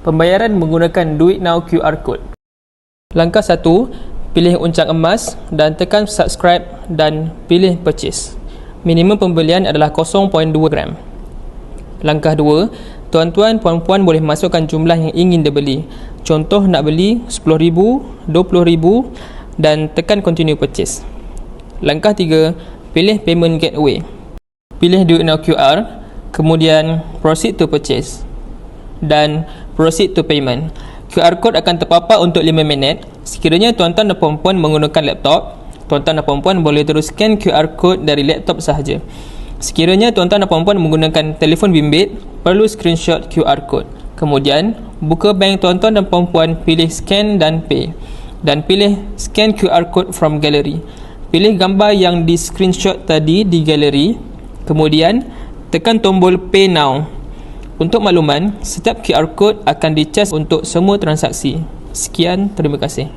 Pembayaran menggunakan Duit Now QR Code. Langkah 1, pilih uncang emas dan tekan subscribe dan pilih purchase. Minimum pembelian adalah 0.2 gram. Langkah 2, tuan-tuan puan-puan boleh masukkan jumlah yang ingin dibeli. Contoh nak beli RM10,000, RM20,000 dan tekan continue purchase. Langkah 3, pilih payment gateway. Pilih Duit Now QR, kemudian proceed to purchase dan proceed to payment. QR code akan terpapar untuk 5 minit. Sekiranya tuan-tuan dan puan-puan menggunakan laptop, tuan-tuan dan puan-puan boleh terus scan QR code dari laptop sahaja. Sekiranya tuan-tuan dan puan-puan menggunakan telefon bimbit, perlu screenshot QR code. Kemudian, buka bank tuan-tuan dan puan-puan, pilih scan dan pay. Dan pilih scan QR code from gallery. Pilih gambar yang di screenshot tadi di gallery. Kemudian, tekan tombol pay now. Untuk makluman, setiap QR code akan dicas untuk semua transaksi. Sekian, terima kasih.